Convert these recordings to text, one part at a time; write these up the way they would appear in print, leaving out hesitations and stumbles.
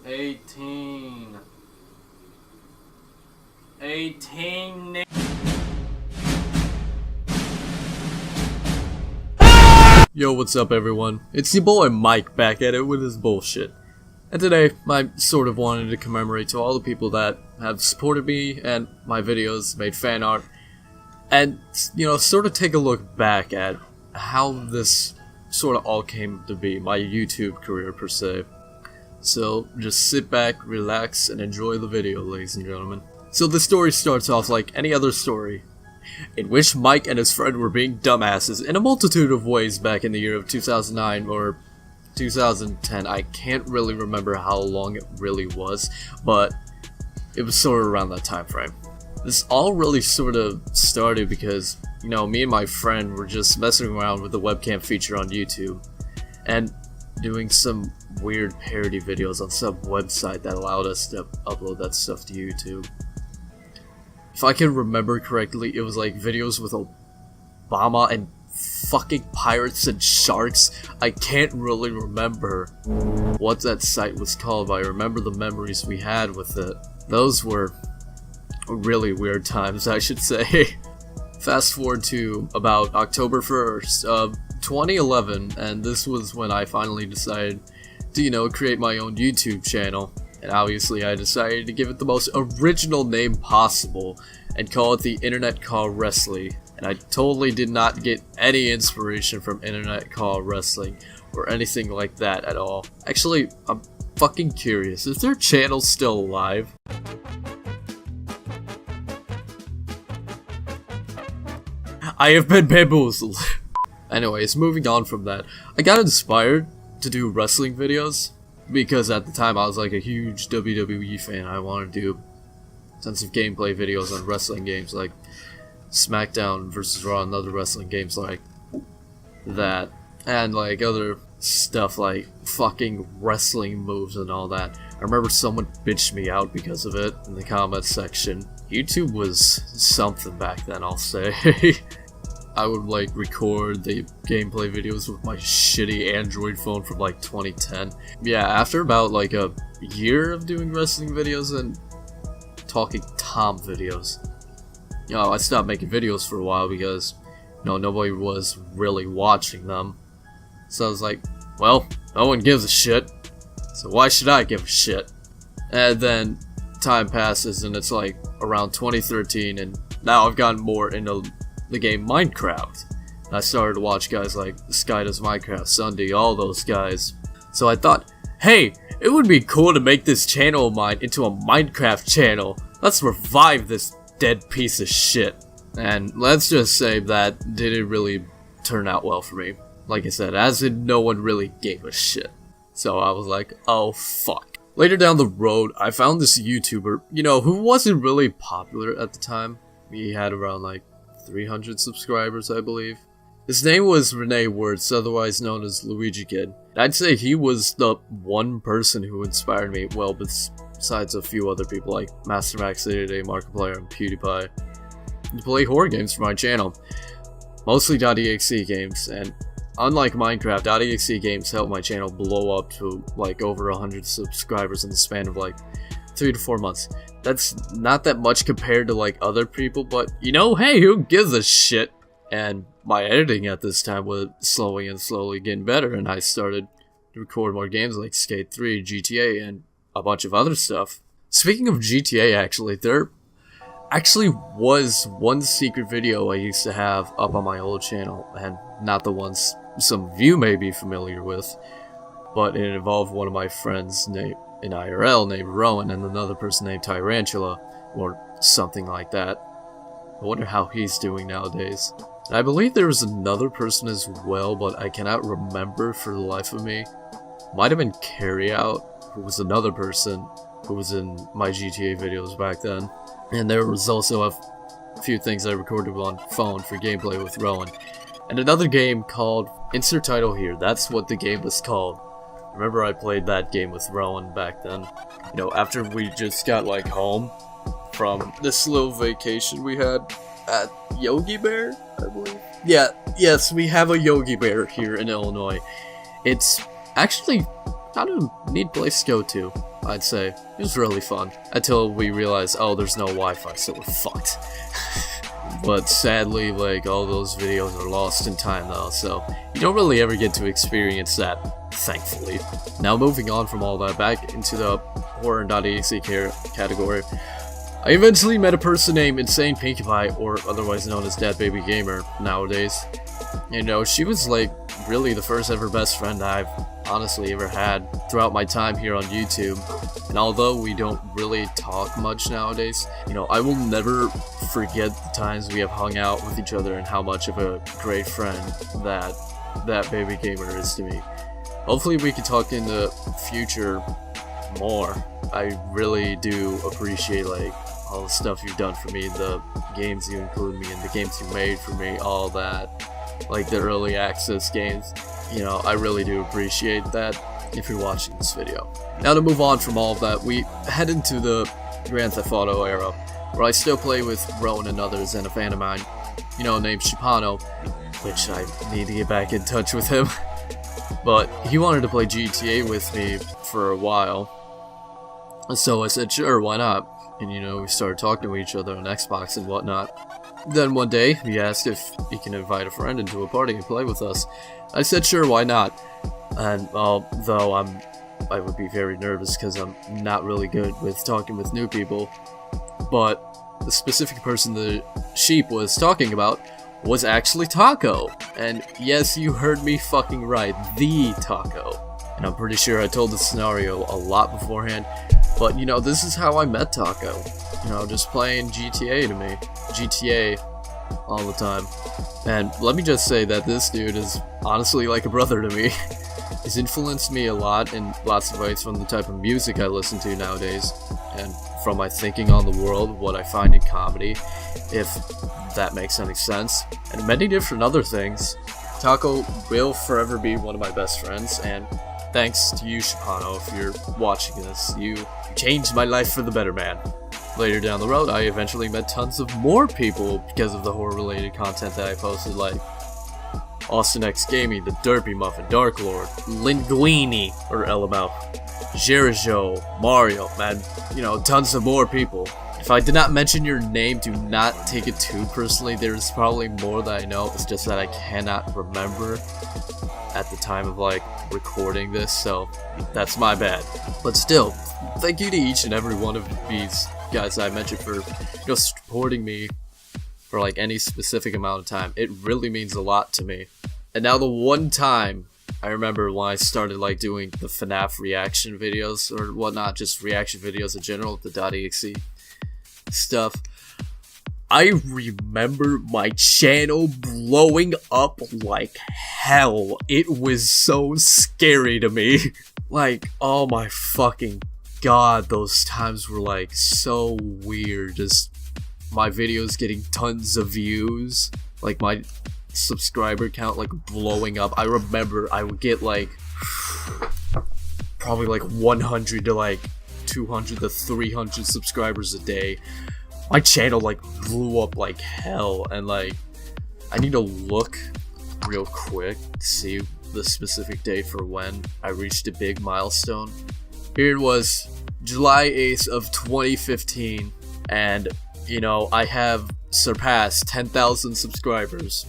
18. 18. Yo, what's up everyone? It's your boy Mike back at it with his bullshit. And today, I sort of wanted to commemorate to all the people that have supported me and my videos, made fan art, and, you know, sort of take a look back at how this sort of all came to be, my YouTube career per se. So, just sit back, relax, and enjoy the video, ladies and gentlemen. So the story starts off like any other story, in which Mike and his friend were being dumbasses in a multitude of ways back in the year of 2009 or 2010. I can't really remember how long it really was, but it was sort of around that time frame. This all really sort of started because, you know, me and my friend were just messing around with the webcam feature on YouTube and doing some weird parody videos on some website that allowed us to upload that stuff to YouTube. If I can remember correctly, it was like videos with Obama and fucking pirates and sharks. I can't really remember what that site was called, but I remember the memories we had with it. Those were really weird times, I should say. Fast forward to about October 1st of 2011, and this was when I finally decided to, you know, create my own YouTube channel. And obviously I decided to give it the most original name possible and call it the Internet Call Wrestling. And I totally did not get any inspiration from Internet Call Wrestling or anything like that at all. Actually, I'm fucking curious, is their channel still alive? I have been bamboozled. Anyways, moving on from that, I got inspired to do wrestling videos because at the time I was like a huge WWE fan. I wanted to do tons of gameplay videos on wrestling games like SmackDown vs. Raw and other wrestling games like that, and like other stuff like fucking wrestling moves and all that. I remember someone bitched me out because of it in the comments section. YouTube was something back then, I'll say. I would like record the gameplay videos with my shitty Android phone from like 2010. Yeah, after about like a year of doing wrestling videos and talking Tom videos, you know, I stopped making videos for a while because, you know, nobody was really watching them. So I was like, well, no one gives a shit, so why should I give a shit? And then time passes and it's like around 2013, and now I've gotten more into the game Minecraft. And I started to watch guys like Sky Does Minecraft, Sunday, all those guys. So I thought, hey, it would be cool to make this channel of mine into a Minecraft channel. Let's revive this dead piece of shit. And let's just say that didn't really turn out well for me. Like I said, as in no one really gave a shit. So I was like, oh fuck. Later down the road, I found this YouTuber, you know, who wasn't really popular at the time. He had around like 300 subscribers, I believe. His name was Renee Wirtz, otherwise known as Luigi Kid. I'd say he was the one person who inspired me, well, besides a few other people like Master Max 80day, Markiplier, and PewDiePie, to play horror games for my channel. Mostly .exe games, and unlike Minecraft, .exe games helped my channel blow up to like over 100 subscribers in the span of like 3 to 4 months. That's not that much compared to like other people, but you know, hey, who gives a shit? And my editing at this time was slowly getting better, and I started to record more games like Skate 3, GTA, and a bunch of other stuff. Speaking of GTA, actually, there actually was one secret video I used to have up on my old channel, and not the ones some of you may be familiar with, but it involved one of my friends named in IRL named Rowan and another person named Tyrantula, or something like that. I wonder how he's doing nowadays. And I believe there was another person as well, but I cannot remember for the life of me. Might have been Carryout, who was another person who was in my GTA videos back then. And there was also a few things I recorded on phone for gameplay with Rowan. And another game called Insert Title Here, that's what the game was called. Remember I played that game with Rowan back then. You know, after we just got like home from this little vacation we had at Yogi Bear, I believe. Yes, we have a Yogi Bear here in Illinois. It's actually kind of a neat place to go to, I'd say. It was really fun. Until we realized, oh, there's no Wi-Fi, so we're fucked. But sadly, like, all those videos are lost in time though, so you don't really ever get to experience that, thankfully. Now moving on from all that, back into the horror.exe category, I eventually met a person named Insane Pinkie Pie, or otherwise known as Dead Baby Gamer nowadays. You know, she was like really the first ever best friend I've honestly ever had throughout my time here on YouTube. And although we don't really talk much nowadays, you know, I will never forget the times we have hung out with each other and how much of a great friend that baby gamer is to me. Hopefully we can talk in the future more. I really do appreciate like all the stuff you've done for me, the games you include me in, the games you made for me, all that, like the early access games. You know, I really do appreciate that if you're watching this video. Now to move on from all of that, we head into the Grand Theft Auto era, where I still play with Rowan and others, and a fan of mine, you know, named Shipano, which I need to get back in touch with him. But he wanted to play GTA with me for a while, so I said sure, why not? And you know, we started talking to each other on Xbox and whatnot. Then one day, he asked if he can invite a friend into a party and play with us. I said sure, why not? And although I would be very nervous because I'm not really good with talking with new people, but the specific person the sheep was talking about was actually Taco. And yes, you heard me fucking right, the Taco. And I'm pretty sure I told the scenario a lot beforehand, but you know, this is how I met Taco. You know, just playing GTA to me. GTA all the time. And let me just say that this dude is honestly like a brother to me. He's influenced me a lot in lots of ways, from the type of music I listen to nowadays, and from my thinking on the world, what I find in comedy, if that makes any sense, and many different other things. Taco will forever be one of my best friends, and thanks to you, Shipano, if you're watching this. You changed my life for the better, man. Later down the road, I eventually met tons of more people because of the horror-related content that I posted, like Austin X Gaming, The Derpy Muffin, Dark Lord, Linguini, or LML, Jericho, Mario, man, you know, tons of more people. If I did not mention your name, do not take it too personally. There's probably more that I know, it's just that I cannot remember at the time of like recording this, so that's my bad. But still, thank you to each and every one of these guys I mentioned for, you know, supporting me for like any specific amount of time. It really means a lot to me. And now the one time I remember when I started like doing the FNAF reaction videos or whatnot, just reaction videos in general, the .exe stuff, I remember my channel blowing up like hell. It was so scary to me. Like, oh my fucking god, those times were like so weird. Just my videos getting tons of views, like my subscriber count like blowing up. I remember I would get like probably like 100 to like 200 to 300 subscribers a day. My channel like blew up like hell, and like I need to look real quick to see the specific date for when I reached a big milestone. Here it was, July 8th of 2015, and you know, I have surpassed 10,000 subscribers,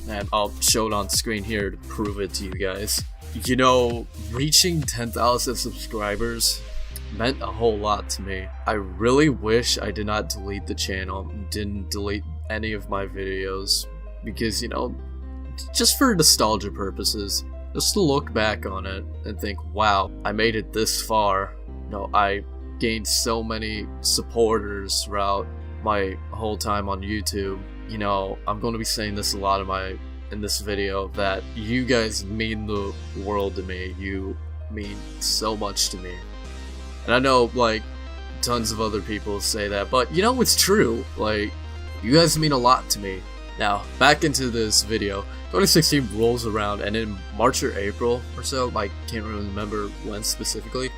and I'll show it on screen here to prove it to you guys. You know, reaching 10,000 subscribers meant a whole lot to me. I really wish I did not delete the channel, didn't delete any of my videos, because, you know, just for nostalgia purposes, just to look back on it and think, wow, I made it this far. You know, I gained so many supporters throughout my whole time on YouTube. You know, I'm going to be saying this a lot in this video, that you guys mean the world to me. You mean so much to me. And I know, like, tons of other people say that, but you know, it's true. Like, you guys mean a lot to me. Now, back into this video. 2016 rolls around, and in March or April or so, I can't really remember when specifically,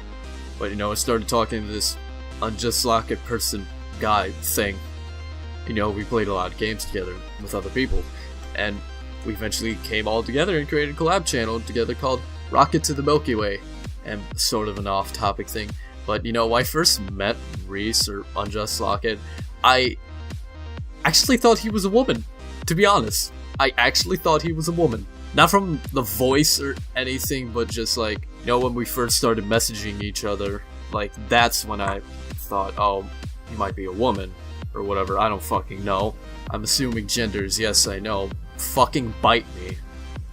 but you know, I started talking to this unjust locket person guy thing. You know, we played a lot of games together with other people, and we eventually came all together and created a collab channel together called Rocket to the Milky Way. and sort of an off-topic thing, but you know, when I first met Reese or Unjust Locket, I actually thought he was a woman, to be honest. I actually thought he was a woman. Not from the voice or anything, but just like, you know, when we first started messaging each other, like, that's when I thought, oh, he might be a woman, or whatever, I don't fucking know. I'm assuming genders, yes I know. Fucking bite me.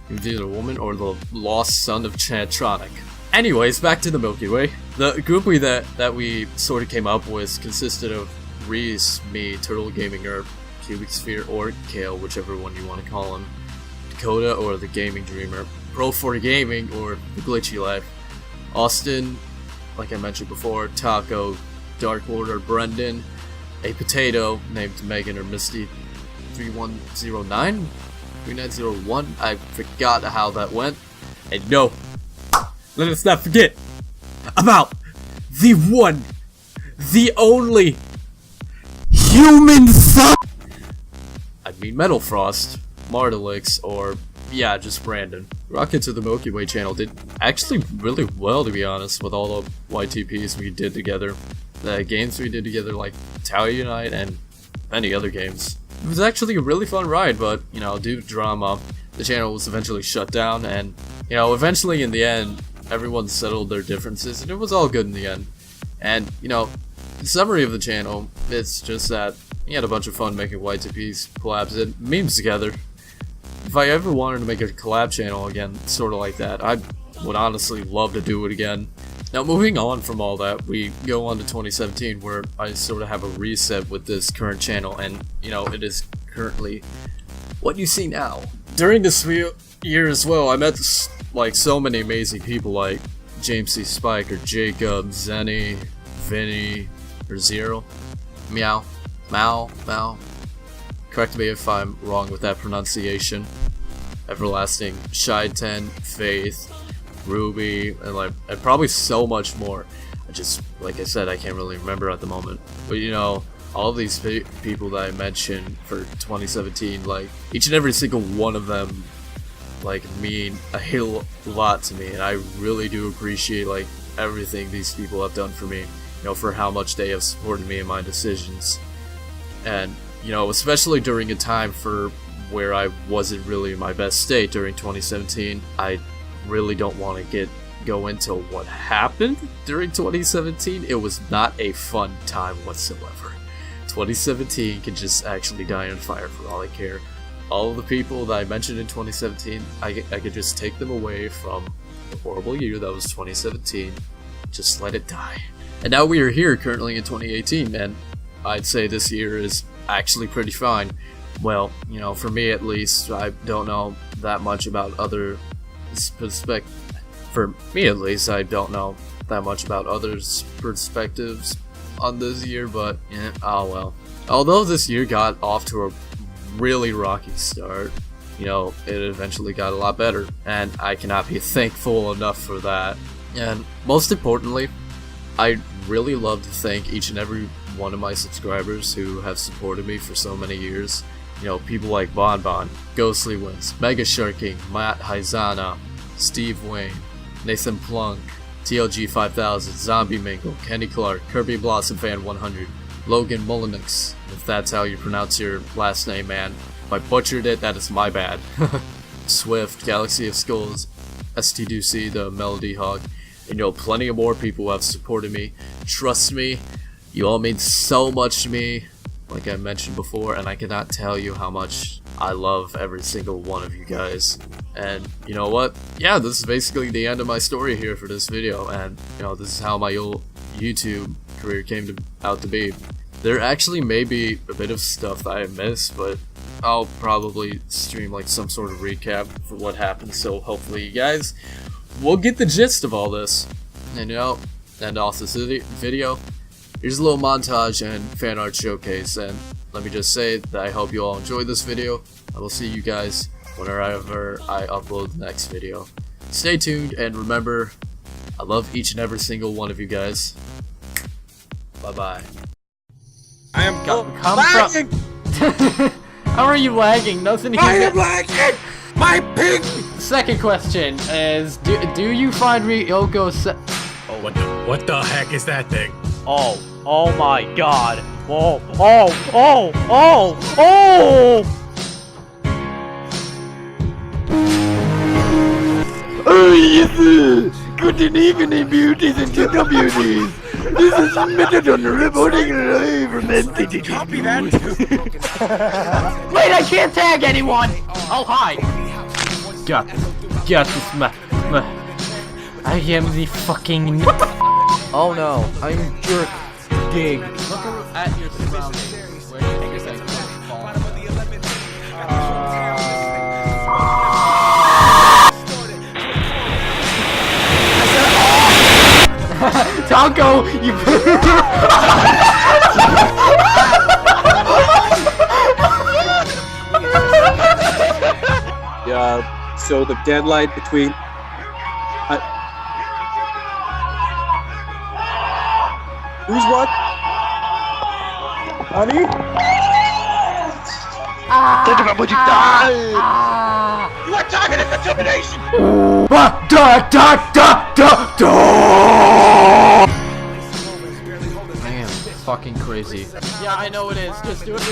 He's either a woman or the lost son of Chantronic. Anyways, back to the Milky Way. The groupie that we sort of came up with consisted of Reese, me, Turtle Gaming Herb, Cubic Sphere, or Kale, whichever one you want to call him, Dakota, or the Gaming Dreamer, Pro 4 Gaming, or the Glitchy Life, Austin, like I mentioned before, Taco, Dark Order, Brendan, a potato named Megan or Misty 3109? 3901? I forgot how that went. And no, let us not forget about the one, the only human son. I mean Metal Frost, Martelix, or yeah, just Brandon. Rocket to the Milky Way channel did actually really well, to be honest, with all the YTPs we did together. The games we did together, like Tower Unite and many other games. It was actually a really fun ride, but, you know, due to drama, the channel was eventually shut down, and, you know, eventually in the end, everyone settled their differences, and it was all good in the end. And, you know, the summary of the channel, it's just that we had a bunch of fun making Y2Ps, collabs, and memes together. If I ever wanted to make a collab channel again, sort of like that, I would honestly love to do it again. Now, moving on from all that, we go on to 2017, where I sort of have a reset with this current channel, and, you know, it is currently what you see now. During this year as well, I met, like, so many amazing people, like JMCSpike, or Jacob, Zenny, Vinny, or Zero, Meow, Mao, correct me if I'm wrong with that pronunciation, Everlasting, Shy10, Faith, Ruby, and probably so much more. I just, like I said, I can't really remember at the moment. But you know, all of these people that I mentioned for 2017, like, each and every single one of them, like, mean a hell lot to me, and I really do appreciate, like, everything these people have done for me, you know, for how much they have supported me in my decisions. And, you know, especially during a time for where I wasn't really in my best state during 2017, I really don't want to go into what happened during 2017. It was not a fun time whatsoever. 2017 can just actually die on fire for all I care. All of the people that I mentioned in 2017, I could just take them away from the horrible year that was 2017. Just let it die. And now we are here currently in 2018, and I'd say this year is actually pretty fine. Well, you know, for me at least, I don't know that much about other for me at least, I don't know that much about others' perspectives on this year, but yeah, oh well. Although this year got off to a really rocky start, you know, it eventually got a lot better, and I cannot be thankful enough for that. And most importantly, I really love to thank each and every one of my subscribers who have supported me for so many years. You know, people like Bonbon, Ghostly Wins, Mega Sharking, Matt Haizana, Steve Wayne, Nathan Plunk, TLG 5000, Zombie Mingle, Kenny Clark, Kirby Blossom Fan 100, Logan Mullinix, if that's how you pronounce your last name, man. If I butchered it, that is my bad. Swift, Galaxy of Skulls, ST2C, the Melody Hog, and you know, plenty of more people who have supported me. Trust me, you all mean so much to me, like I mentioned before, and I cannot tell you how much I love every single one of you guys. And you know what? Yeah, this is basically the end of my story here for this video, and you know, this is how my old YouTube career came out to be. There actually may be a bit of stuff that I missed, but I'll probably stream like some sort of recap for what happened, so hopefully you guys will get the gist of all this. And you know, end off this video. Here's a little montage and fan art showcase, and let me just say that I hope you all enjoyed this video. I will see you guys whenever I upload the next video. Stay tuned, and remember, I love each and every single one of you guys. Bye bye. I am lagging. How are you lagging? Nothing here. I am lagging. My ping second question is, do you find Ryoko What the heck is that thing? Oh my god. Oh. Oh yes! Good evening, beauties and gentle beauties. This is Metadon reporting live from NTT. Copy that. Wait, I can't tag anyone! Oh, hi! Got this, I am the fucking. What the Oh no, I'm jerk. Dig. Look at your surroundings. Where do you think you're safe? Taco, you. Yeah, so the deadline between who's what? Honey? Think about what you done! You are targeted for termination! Man, it's fucking crazy. Yeah, I know it is. Just do it.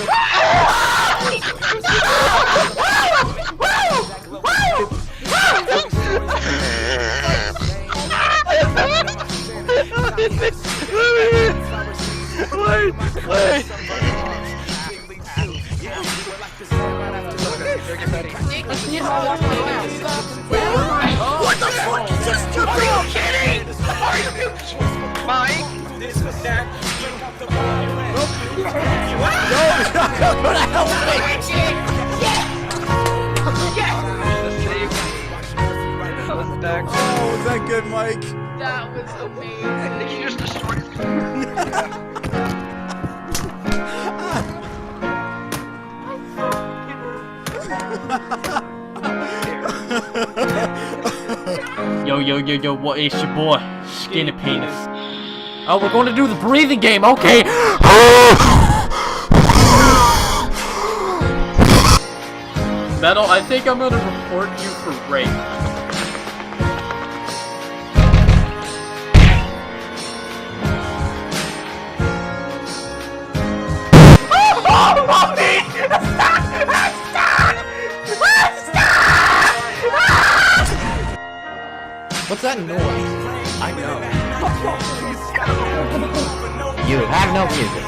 Wait! What the fuck? You just took me! Are you kidding? Are you Mike? This was that. Oh, is that good, Mike? That was amazing. You just destroyed Yo, what is your boy? Skinny penis. Oh, we're going to do the breathing game, okay. Metal, I think I'm gonna report you for rape. What's that noise? I know. You have no music.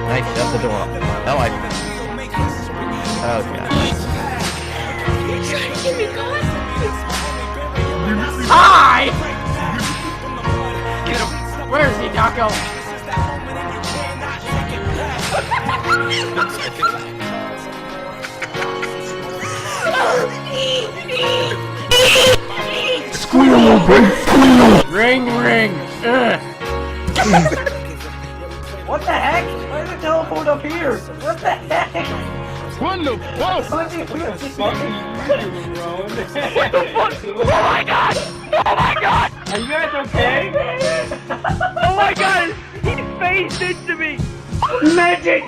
I shut the door. No, I. Oh god. Hi! Where is he, Taco? Squeal, big squeal! Ring. What the heck? Why did it teleport up here? What the heck? What the fuck? What the fuck? Oh my god! Oh my god! Are you guys okay? Oh my god! He phased into me! Magic!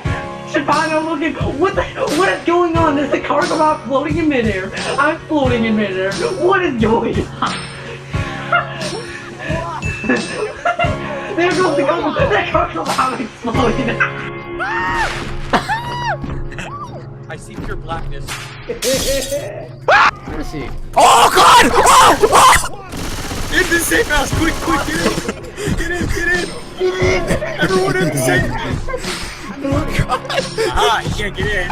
Shibano looking. What is going on? There's a cargo bot floating in midair. I'm floating in midair. What is going on? There goes the cargo. That cargo bot exploding. I see pure blackness. Where is he? Oh god! Oh! In the safe house! Quick, get in! Get in! Everyone in the safe house! Oh god! Ah, you can't get in.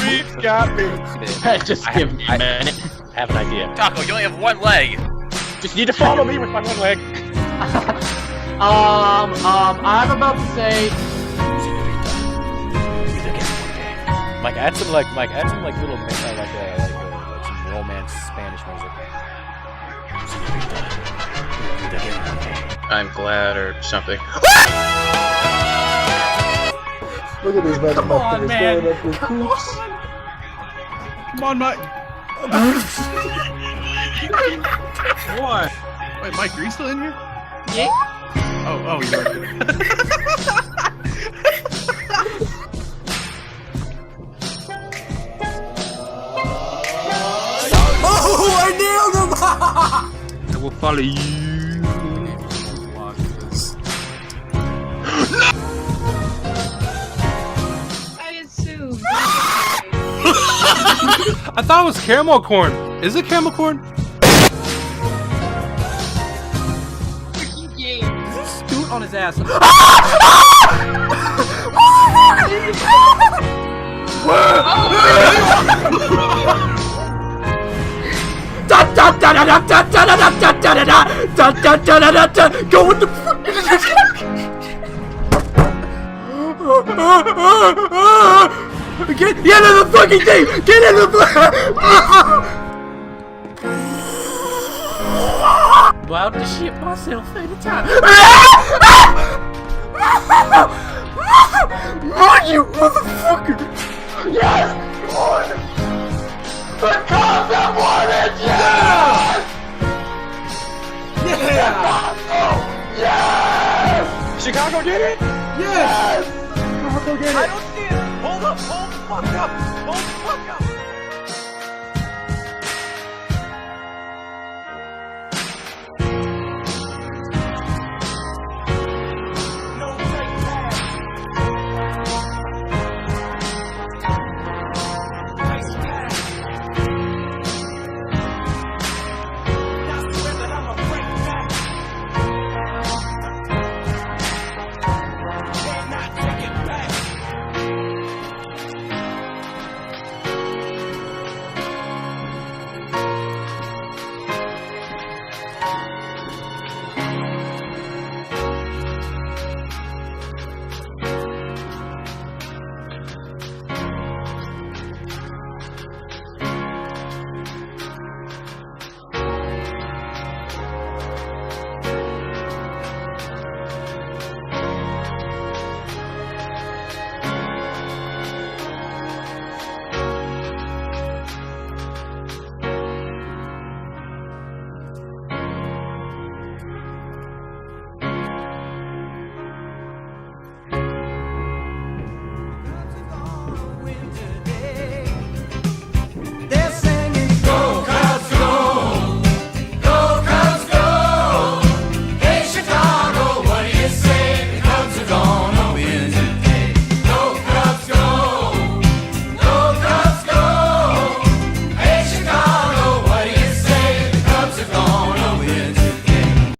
Reed's got me. Just give me a minute. I have an idea. Taco, you only have one leg. Just need to follow me with my one leg. I'm about to say. Mike, add some little, some romance Spanish music. I'm glad or something. Look at this Come on, man. Come on, Mike. What? Wait, Mike, are you still in here? Yeah. Oh, you are. Oh, I nailed him! I will follow you. Watch this. I assume. I thought it was caramel corn. Is it caramel corn? Scoot on his ass. Go with the Get in the fucking thing! Get in the About to shit myself anytime. Run, you motherfucker! Yes! The combat wanted! Yes! Yes! Chicago did it? Yes! I don't see it. Hold up. Hold the fuck up.